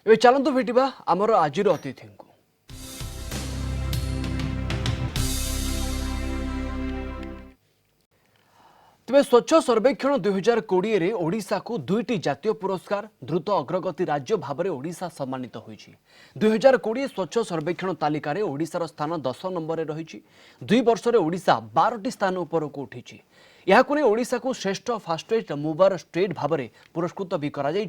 ए चलतु भेटा आमर आज अतिथि को। तेज स्वच्छ सर्वेक्षण 2020 ओडिशा को दुईटी जातीय पुरस्कार द्रुत अग्रगति राज्य भाव में ओडिशा सम्मानित होईछि। 2020 स्वच्छ सर्वेक्षण तालिकार ओडिशार स्थान 10 नंबर रही। 2 वर्ष में ओडिशा 12टी स्थान उपरकू उठी। यहां ओडिशा को श्रेष्ठ फास्टेस्ट मूवर स्टेट भाव में पुरस्कृत भी कराई।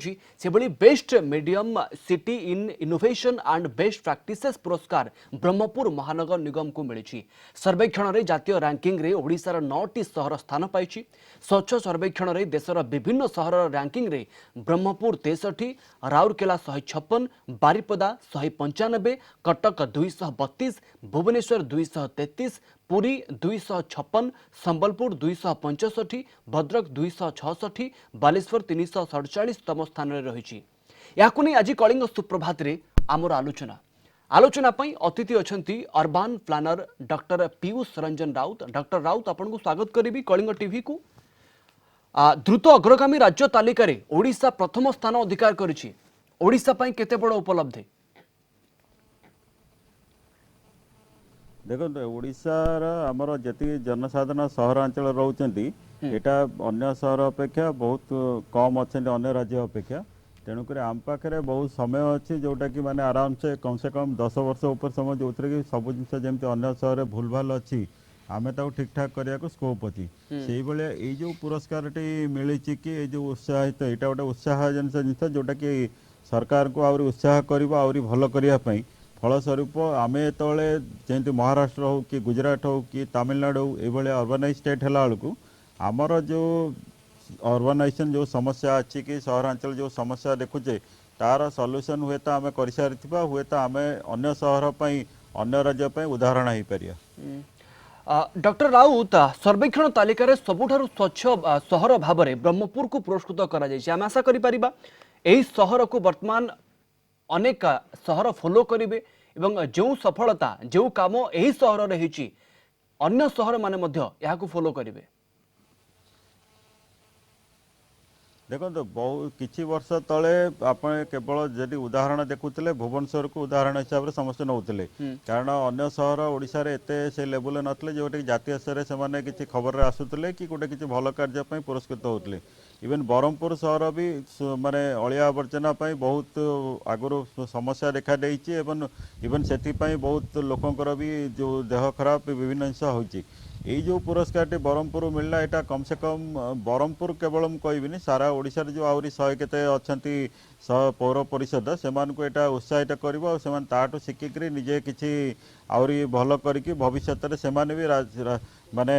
Best medium city in innovation and best practices पुरस्कार ब्रह्मपुर महानगर निगम को मिली। सर्वेक्षण में जातीय रैंकिंग रे ओडिशार 9टी सहर स्थान पाई। स्वच्छ सर्वेक्षण में देशर विभिन्न सहर रैंकिंग रे ब्रह्मपुर 63, राउरकेला 156, बारिपदा 195, कटक 232, भुवनेश्वर 233, पुरी 256, संबलपुर 265, भद्रक 266, बालेश्वर 347तम स्थान में रही। आज कलिंग सुप्रभात रे आमर आलोचना पई अतिथि अछंती urban planner doctor Piyush Ranjan Rout. Doctor Rout आपन को स्वागत करी कलिंग टीवी को। द्रुत अग्रगामी राज्य तालिकार ओडिशा प्रथम स्थान अधिकार करिछि। ओडिशा पई केते बड़ उपलब्धि? देखो ओडिशार आमर जी जनसाधारण सहरांचल रोचंती एटा अन्य सहर अपेक्षा बहुत कम अच्छा अन्य राज्य अपेक्षा। तेणुक आम पाखे बहुत समय अच्छी जोटा कि माने आराम से कम 10 वर्ष ऊपर समय जो कि सब जिन जमी अन्य सहर भूल भाल अच्छी आम ठीक ठाक करने को स्कोप अच्छी से भाया ये जो पुरस्कार मिली कि जो उत्साहित यहाँ गोटे उत्साह जिनस जोटा कि सरकार को आहरी उत्साह कर आहरी भल करने फलस्वरूप आम जो जमी महाराष्ट्र हो कि गुजरात हो कि तमिलनाडु हो ये अर्बानाइज स्टेट है बेलू आमर जो अर्बानाइजेशन जो समस्या अच्छी कि सहरांचल जो समस्या देखुचे तार सॉल्यूशन हुए तो आम कर सारी हुए तो आम अन्य सहर अन्य राज्य उदाहरण हो पार। डॉक्टर राउत सर्वेक्षण तालिकार सबुठारु स्वच्छ सहर भाव में ब्रह्मपुर को पुरस्कृत करा जायछि। आम आशा करि परिबा एही सहर को वर्तमान अनेक सहर फॉलो करेंगे एवं जो सफलता जो काम यही सहर रही अन्य सहर माने मध्य याकू फॉलो करेंगे। देखो बहुत किछि वर्ष तले आप केवल जदि उदाहरण देखुले भुवनेश्वर को उदाहरण हिसाब से समस्त नौते कारण अन्य सहर ओडिशा रे एते से लेवल नथिले जोटे जातीय स्तर से किसी खबर आसुले कि गोटे किसी भल कार्य पुरस्कृत होते। इवन ब्रह्मपुर सहर भी माने अलिया आवर्जना बहुत आगुरी समस्या देखा देइछि इवन से बहुत लोकंकर भी जो देह खराब विभिन्न जिनस होइछि। यही जो पुरस्कार ब्रह्मपुर मिलला यहाँ कम से कम ब्रह्मपुर केवल कहबिनी सारा ओडिशा जो आहरी 100 केते अछंती पौर परिषद से यहाँ उत्साहित कर शिखिक निजे किसी आहरी भल करी भविष्य से माने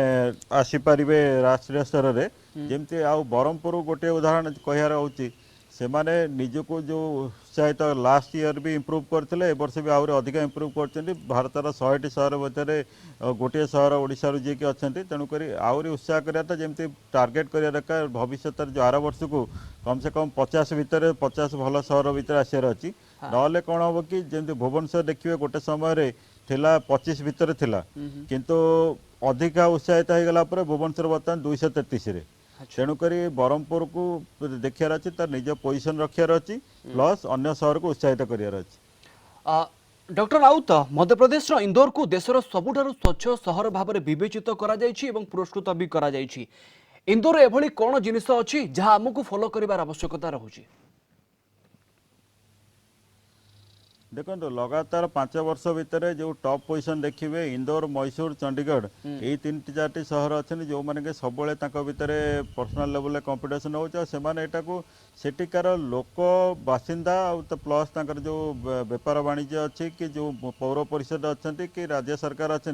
आसीपारे राष्ट्रीय स्तर में जमती आ ब्रह्मपुर गोटे उदाहरण कहार होची से माने निजको जो उत्साहित लास्ट ईयर भी इम्प्रूव करते वर्ष भी आहरी अधिक इम्प्रूव कर भारतर 100टी सहर मध्य गोटे सहर ओडिशा जी की अच्छा तेणुक आहरी उत्साह कराया जमी टार्गेट करा दरकार भविष्य जो आर वर्ष को कम से कम 50 भितर 50 भल सहर भितर आसार अच्छी ना कौन हम कि जमी भुवनेश्वर देखिए गोटे समय थिला 25 भितर थिला किंतु अधिका उत्साहित हो गला भुवनेश्वर बर्तमान 233 रे तेणुक ब्रह्मपुर को देखार अच्छी तार निज पोजिशन रखार अच्छी प्लस अन्य सहर को उत्साहित करार अच्छी। डॉक्टर राउत मध्य प्रदेश इंदौर को देशर सबुठारु स्वच्छ सहर भाव में विवेचित करा जायछि एवं पुरस्कृत भी करा जायछि। इंदौर एभली कौन जिनिस अच्छी जहाँ आमको फॉलो करिवार आवश्यकता रहुछि? देखो लगातार 5 वर्ष भितर जो टॉप पोजिशन देखिए इंदौर मैसूर चंडीगढ़ यही 3-4टी सहर अच्छे जो मैंने सब भितर पर्सनाल लेवल कंपिटिशन हो सेठिकार लोक बासिंदा तो प्लस जो बेपार वाणिज्य अच्छी कि जो पौर परिषद अच्छा कि राज्य सरकार अच्छा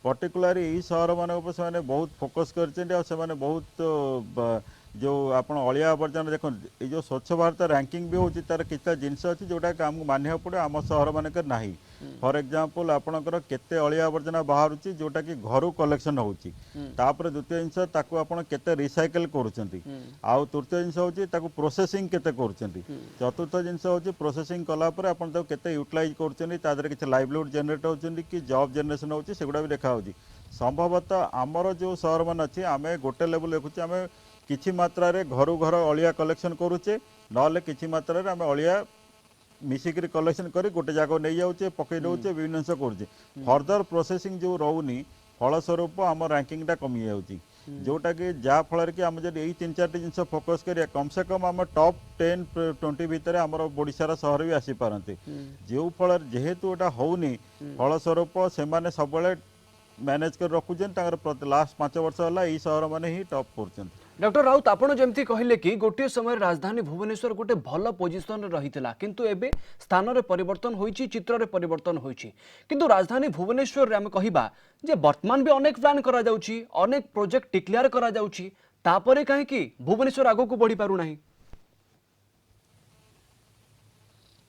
पर्टिकुलर यही सहर मान बहुत फोकस कर बहुत जो आप अलिया आवर्जना देखो ये जो स्वच्छ भारत रैंकिंग भी होची तार कितना जिनस अच्छी जोटा आमको मानिया पड़े आम सहर मानक ना। फॉर एग्जांपल आपणकर केते अलिया आवर्जना बाहर जोटा कि घर कलेक्शन होची तापर द्वितीय जिनस ताकू आपण केते रिसाइकल करूछंती आउ तृतीय जिनस होची ताकू प्रोसेसिंग केते करूछंती चतुर्थ जिनस होची प्रोसेसिंग कला पर आपण ताकू केते यूटिलाइज करूछंती तादर किछि लाइवलीहुड जनरेट होछंती कि जॉब जनरेशन होची सेगुडा भी देखा होची। संभवतः आमर जो सहर मान अच्छी आम गोटे लेवल देखुचे आम किछि मात्रा रे घर घर अलिया कलेक्शन करूचे ना किछि मात्रा रे आम अलिया मिसिक कलेक्शन कर गोटे जगह नहीं जाऊे पकई दौचे विभिन्न जिन कर फर्दर प्रोसेसिंग जो रोनी फलस्वरूप आम रैंकिंगटा कमी जाऊँगी जोटा कि जहाँ फल कि आम जब यही 3-4 जिन फोकस करिया कम से कम आम टॉप 10-20 भितर आम ओडिशार सहर भी आसीपारती जो फल जेहेतु एटा होनी फलस्वरूप से सब मैनेज कर रखुचन लास्ट 5 वर्ष है यही सहर मैंने ही टॉप कर डॉक्टर राउत आपण जमती कहले कि गोटे समय राजधानी भुवनेश्वर गोटे भल पोजिशन रही किंतु एबे स्थान रे परिवर्तन होईची चित्र रे परिवर्तन होईची किंतु राजधानी भुवनेश्वर रे हम कहिबा जे वर्तमान भी अनेक प्लान करा जाउची अनेक प्रोजेक्ट डिक्लेयर करा जाउची तापरे काहे कि भुवनेश्वर आगो को बढ़ी पारु नाही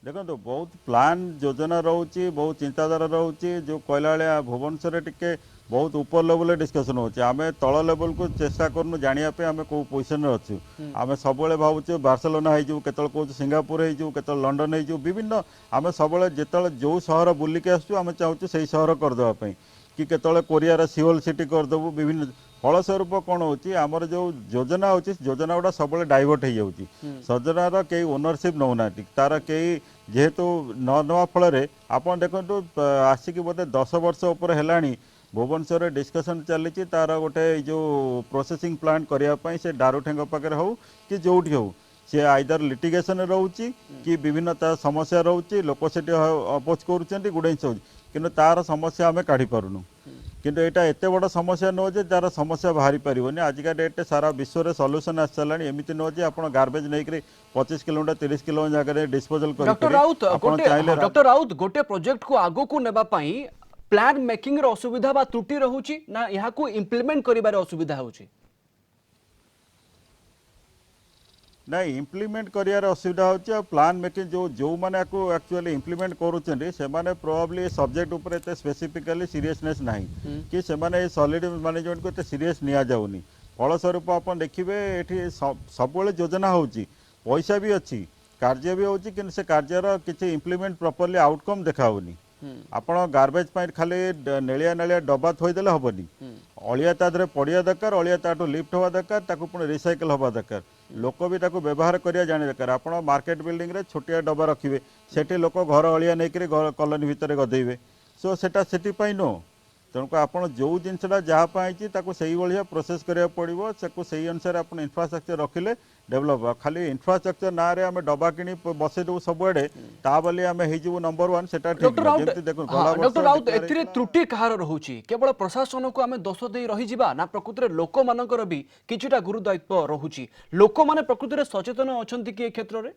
देखो तो बहुत प्लान योजना रोचे बहुत चिंताधारा रोचे जो कहला भुवनेश्वर टिके बहुत ऊपर लेवल डिस्कसन होचे आमे तल लेवल को चेष्टा करनु जानिया पे आमे को पोजीशन रे अछु आमे सबले भाबुचे बार्सिलोना हे जो केतल को सिंगापुर हे जो केतल लंडन हे जो विभिन्न आमे सबले जेतल जो शहर बुली के आसु आमे चाहूचे सही शहर कर देबा पई कि केतल कोरिया रे सिओल सिटी कर देबु विभिन्न फलस्वरूप कौन होची आमर जो योजना होची योजना गुड़ा सब डाइवर्ट हो जाउची योजनार कई ओनरशिप नौना तार कई जेहेतु न नवा फल आपन देखो आसिक बोधे 10 वर्ष उपर हेलानी भुवनेश्वर डिस्कसन चली तार गोटे जो प्रोसेसिंग प्लांट करने से दारुठेंग पाखे हो कि जोटी हो सी आइदर लिटिगेशन रोचे कि विभिन्न तार समस्या रोचे लोक से अपोज कर गुड़े जिन कि तार समस्या आम काढ़ी पारुनु किंतु एटा एते बड़ समस्या नुह जे तार समस्या बाहरी पारिबनी आजिका डेट सारा विश्व में सॉल्यूशन आस सारानी एमती नुह जे आपण गार्बेज नहीं 25 किलोमीटर 30 किलोमीटर जगह डिस्पोजल कर डॉक्टर राउत गोटे प्रोजेक्ट को आगो को नेबा पई प्लान मेकिंग रो असुविधा बा त्रुटि रहुची ना यहाँ को इम्प्लीमेंट करिबार असुविधा होची नहीं इम्प्लीमेंट करियार असुविधा होची प्लान मेकिंग जो माने को एक्चुअली इम्प्लीमेंट करूचंदी से माने प्रोबेबली सब्जेक्ट ऊपर एते स्पेसिफिकली सीरियसनेस नहीं कि से माने सॉलिड मैनेजमेंट को एते सीरियस निया जाउनी फलस्वरूप आपण देखिबे एठी सब योजना होची पैसा भी अच्छी कार्य भी होची कि से कार्यर किछि इम्प्लीमेंट प्रॉपर्ली आउटकम देखाउनी आपण गार्बेज पाई खाली नेलिया नेलिया डब्बा थोईदेले हेनी अलिया तादरे पड़िया दरकार अलिया ताठू लिफ्ट हवा दरकार ताकू पुणी रिसाइकल हवा दरकार लोक भी ताकू व्यवहार करिया जानी दरकार आपण मार्केट बिल्डिंग रे छोटिया डब्बा रखिबे सेठी लोक घर अलिया नहीं कॉलोनी भितर गदेबे सो सेटा सेठी पाई नो तेणुक आपड़ जो जिनसा जहाँ पाई से भाया प्रोसेस करा पड़ो से अनुसार आप इनफ्रास्ट्रक्चर रखिले डेभलप खाली इनफ्रास्ट्रक्चर ना रे आम डब्बा कि बसईदेव सबुआड़े ताबली आम हो नंबर 1 सेटा ठीक डॉक्टर राउत एथिरे त्रुटि कहार रहुची केवल प्रशासन को आम दोष दे रही जिबा ना प्रकृति लोक मानकर भी किछिटा गुरुदायित्व रहुची लोक माने प्रकृति सचेतन अछंती कि क्षेत्र में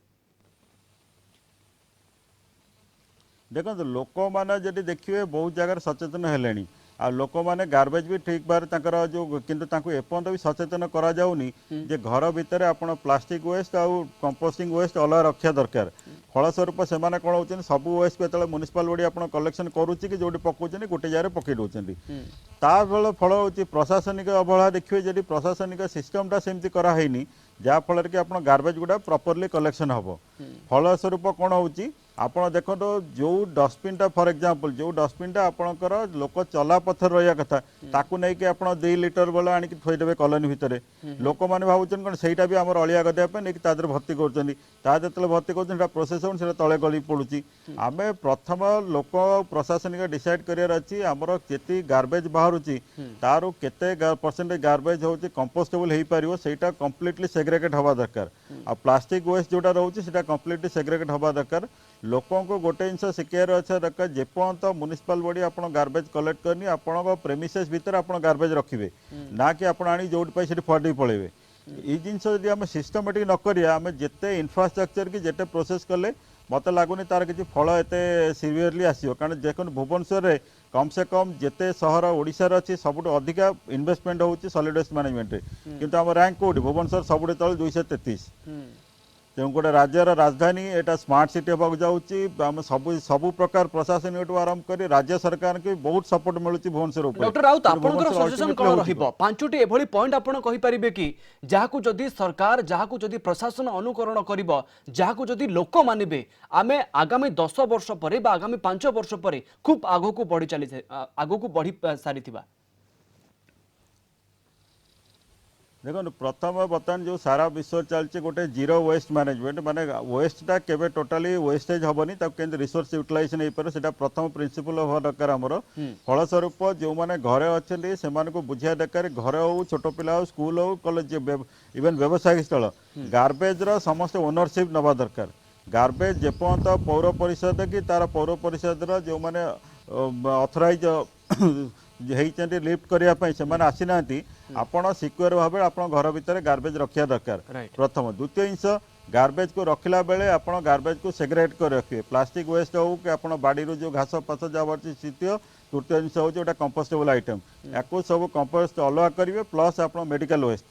देखो लोक मैंने जब देखिए बहुत जगह सचेतन हेलेनी आ लोक मैंने गार्बेज भी ठीक भाव जो किंतु एपर्यंत भी सचेतन करा जाउनी जे घर भितर आपण प्लास्टिक वेस्ट आ कंपोस्टिंग वेस्ट अलग रखा दरकार फलस्वरूप से कौन होती सब वेस्ट को म्युनिसिपल बॉडी आप कलेक्शन करुच्ची कि जो पकाउन गोटे जगह पकई दौरान फल हूँ प्रशासनिक अवहेला देखिए जब प्रशासनिक सिस्टमटा सेमती कराई जहाँफल कि आप गार्बेज गुड़ा प्रॉपर्ली कलेक्शन हम फलस्वरूप कौन होची आपण देखो जो डस्टबिन फॉर एग्जांपल जो डस्टबिन आपणकर लोक चला पथर रहा कथा ताकू नहीं कि आप 2 लिटर बेला आनिक थोईदेवे कॉलोनी भितर लोक मैंने भावुन कौन सहीटा भी आम अलिया गदेवा नहीं तादर भर्ती कर भर्ती कर प्रोसेस हो तले गली पड़ुची आम प्रथम लोक प्रशासनिक डिसाइड करार अच्छी आमर केती गार्बेज बाहर तार केते परसेंटेज गार्बेज हो कंपोस्टेबल हो पार सेटा कम्प्लीटली सेग्रेगेट हवा दरकार आ प्लास्टिक वेस्ट जोटा रोचे कम्प्लीटली सेग्रेगेट हवा दरकार लोकों को गोटे जिन शिखार अच्छा दरकार जेपर्यंत म्युनिसिपल बॉडी आप गार्बेज कलेक्ट करनी आपण प्रेमिसेस भितर आप गार्बेज रखिए ना कि आप आनी जो फटी पड़े ये जिन आम सिस्टमेटिक नक आम जिते इनफ्रास्ट्रक्चर की जिते प्रोसेस कले मत लगुनि तार किसी फल एत सीवियरली आसो कारण देखो भुवनेश्वर में कम से कम जिते सहर ओडिशार अच्छी सबुठ अधिका इन्वेस्टमेंट होची सॉलिड वेस्ट मैनेजमेंट किंतु आम रैंक कोडी भुवनेश्वर सबुठ तले 233 तेणु गोटे राज्यर राजधानी एटा स्मार्ट सिटी होगा जाऊँगी सबू प्रकार प्रशासन आरंभ कर राज्य सरकार के बहुत सपोर्ट मिलूँ भुवनेश्वर। डॉक्टर राउत आपनकर सजेशन कौन रहिबो पांचटी एभली पॉइंट आपण कहि परिबे कि जाहाकू जदि सरकार जाहाकू जदि प्रशासन अनुकरण करिबो जाहाकू जदि लोक मानिबे आमे आगामी 10 वर्ष परे बा आगामी 5 वर्ष परे खूब आगो को बढ़ी चली आगो को बढ़ी सारिथिबा देखो प्रथम बर्तमान जो सारा विश्व चलती गोटे जीरो वेस्ट मैनेजमेंट माने वेस्टा केबे टोटाली वेस्टेज हेनी केमती रिसोर्स यूटिलाइजेशन हो पारे सेटा प्रथम प्रिंसिपल हवा दरकार आमर फलस्वरूप जो मैंने घरे अच्छे से बुझा दरकार घरे हो छोट पिला हो स्कूल हो कॉलेज इवेन व्यवसायिक स्थल गार्बेज समस्त ओनरशिप नवा दरकार गार्बेज जेपर्यंत पौर परिषद कि तार पौर परिषद जो मैंने अथराइज होती लिफ्ट करने से आसी ना आपण सिक्योर भाव आप घर भितर गार्बेज रखा दरकार प्रथम द्वितीय जिनस गार्बेज को रखला बेले आप गार्बेज को सेग्रेट कर रखिए प्लास्टिक वेस्ट हो कि आप बाड़ी जो घास फस जहाँ तृतीय तृतीय जिनस हूँ गोटे कंपोस्टेबल आइटम या सब कंपोस्ट अलग करेंगे प्लस आप मेडिकल वेस्ट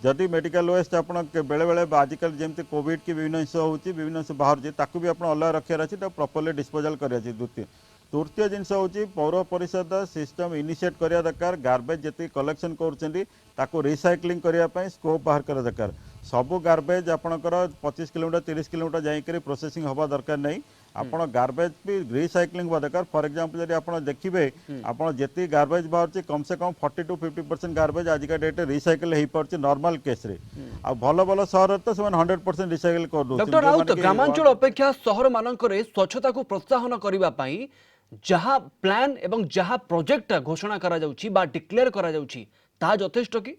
जदि मेडिकल वेस्ट आप बेले बेले आजिकल जमी कोविड की विभिन्न जिनस होभिन्न जिनस बाहर भी आप अलग रखार अच्छे प्रॉपर्ली डिस्पोजल कर द्वितीय तृतीय जिनस हूँ पौर परिषद सिस्टम इनिशिएट करिया दरकार गार्बेज जी कलेक्शन कर रिसाइक्लिंग करने स्कोप बाहर कर दरकार सबू गार्बेज आपणकर 25 किलोमीटर 30 किलोमीटर जाकर प्रोसेसिंग हवा दरकार नहीं आपण गार्बेज भी रिसाइक्लिंग हुआ दरकार फॉर एग्जांपल जब आप देखिए आप जी गार्बेज बाहर कम से कम 40 to 50% गार्बेज आजिका डेट रिसाइकल हो पार्टी नॉर्मल केस रे आ भल भल सहर तो 100% रिसाइकल कर दो डॉक्टर राउत ग्रामांचल अपेक्षा सहर मानकरे स्वच्छता को प्रोत्साहन करबा पई जहाँ प्लान एवं जहाँ प्रोजेक्ट घोषणा करा जाउची बा डिक्लेयर करा जाउची ता यथेष्ट कि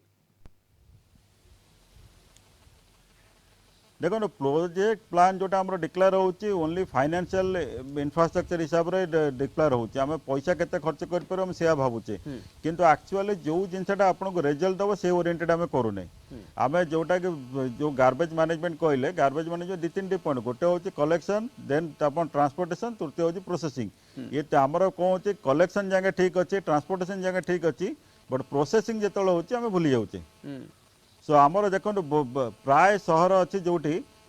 देखो प्रोजेक्ट प्लान जोटा आम डिक्लेयर होची ओनली फाइनेंशियल इंफ्रास्ट्रक्चर हिसाब से डिक्लेयर होची आम पैसा केते खर्च कर से भावुचे किंतु एक्चुअली जो जिनसा आपको रिजल्ट दब से ओरिएंटेड आम करूने आम जोटा कि जो गार्बेज मैनेजमेंट कहले गार्बेज मैनेजमेंट दि तीन पॉइंट गोटे हूँ कलेक्शन देन ट्रांसपोर्टेशन तृतीय हूँ प्रोसेसिंग ये आमर कौन हो कलेक्शन जगह ठीक अच्छे ट्रांसपोर्टेशन जगह ठीक अच्छी बट प्रोसेसिंग जो होमें भूली जाऊे सो आमर देखो प्राय सहर अच्छी जो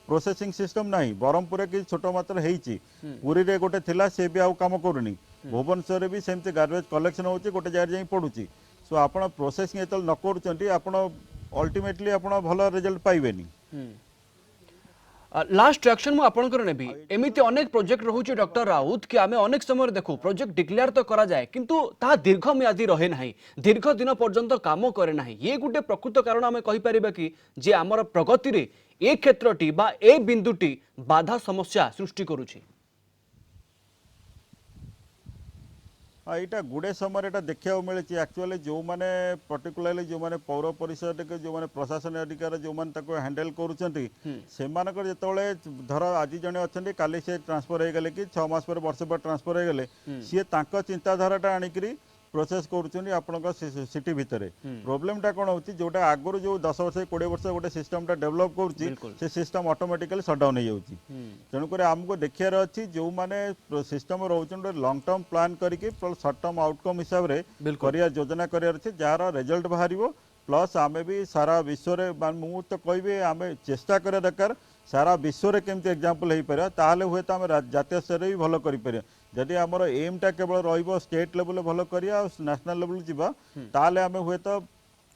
प्रोसेसिंग सिस्टम ना ब्रह्मपुर कि छोट मात्र होती पुरी रे गोटे थिला से भी आउ काम करूनी भुवनेश्वर भी सेमती गार्बेज कलेक्शन होची गोटे जगह जाई पड़ुची सो आपण प्रोसेसिंग एतल न करूचंती आपण अल्टीमेटली आपण भल रिजल्ट पाइबेनी लास्ट रिएक्शन मु आपनकर नेबी एमिति अनेक प्रोजेक्ट रहउची डॉक्टर राउत कि आमे अनेक समय देखू प्रोजेक्ट डिक्लेयर तो करा जाए किंतु ता दीर्घ म्यादी रहे नाही दीर्घ दिन पर्यंत काम करे नाही ये गुटे प्रकृत कारण आमे कहि परिबा कि जे हमर प्रगति रे ए क्षेत्रटी बा ए बिंदुटी बाधा समस्या सृष्टि करूची हाँ यहाँ गुड़े समय यहाँ देखा मिली एक्चुअली जो मैंने पर्टिकुलाली जो मैंने पौर परिषद के जो मैंने प्रशासन अधिकारी जो मैंने हैंडल कर धर आज जड़े अच्छा काली से ट्रांसफर हो गले कि 6 मास पर वर्ष पर ट्रांसफर हो गले सी चिंताधारा आणिकी प्रोसेस कर सिटी भितर प्रोब्लेम टा कौन होची जोटा आगुरी जो 10 वर्ष 20 वर्ष गोटे सिस्टम टा डेवलप कर सिस्टम ऑटोमेटिकली शटडाउन हो जाउची तेणुक आमको देखार अच्छी जो मैंने सिस्टम रोचे लॉन्ग टर्म प्लान करके सर्ट टर्म आउटकम हिसाब से योजना कर जार रिजल्ट बाहर प्लस आम भी सारा विश्व मु तो कहि आम चेष्टा करा दरकार सारा विश्व में केमती एग्जांपल हो पारे ताहले हुए तो आम जातीय स्तर भी भल कर जदि आमर एम टा केवल रहिबो स्टेट लेवल भल करिया नेशनल लेवल जीवा ताहले आम हुए तो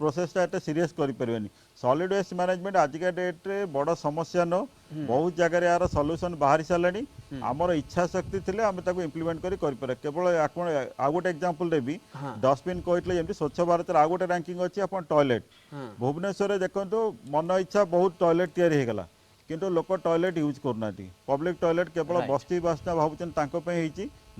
प्रोसेस टा एते सीरियस करि परिबेनी सॉलिड वेस्ट मैनेजमेंट आजिका डेट रे बड़ समस्या न बहुत जगह यार सॉल्यूशन बाहरी सारानी आमर इच्छा शक्ति थिले आम ताको इम्प्लीमेंट करि पारे केवल आ गोटे एग्जांपल देबी डस्टबिन कहले जेमति स्वच्छ भारत आ गोटे रैंकिंग अछि अपन टॉयलेट भुवनेश्वर देखंतु मन इच्छा बहुत टॉयलेट तैयारी हे गला किंतु लोक टॉयलेट यूज करना पब्लिक टॉयलेट केवल बस्ती बास्ता भावुँ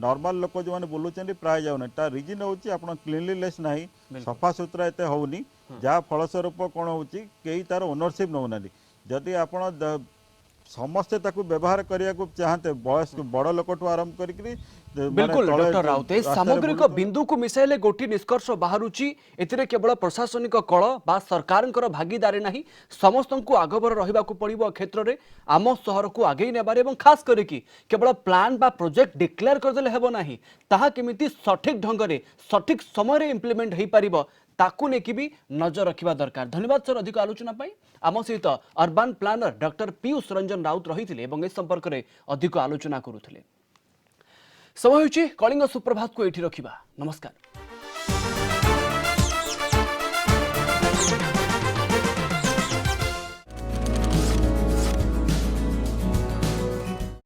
नॉर्मल लोक जो मैंने बुलूँ प्राय जाऊना ता रिजन हूँ क्लीनलीनेस ना सफा सुतरा एत होनी जहाँ फलस्वरूप कौन हो तार ओनरशिप नौना जदि आप समस्ते ताकू व्यवहार करने को चाहते बयस्क बड़ लोक आरंभ कर बिल्कुल डॉक्टर राउत सामग्रिक बिंदु को मिसाइले गोटी निष्कर्ष बाहरुची एथिरे केवल प्रशासनिक कल बा सरकारंकर भागीदारी नाही समस्त को आगबर रहिबा को पड़िबो क्षेत्र रे आम शहर को आगे नेबारे एवं खास करिकी केवल प्लान बा प्रोजेक्ट डिक्लेयर कर देले हेबो नाही ताहा केमिति सठिक ढंग रे सठिक समय रे इंप्लीमेंट हेई परिबो ताकू नेकी भी नजर रखिबा दरकार। धन्यवाद सर अधिक आलोचना पाई आम सहित urban planner doctor Piyush Ranjan Raut रही एवं इस संपर्क में अधिक आलोचना करुथिले। समय होइछि कलिंग सुप्रभात को एठी रखिबा। नमस्कार।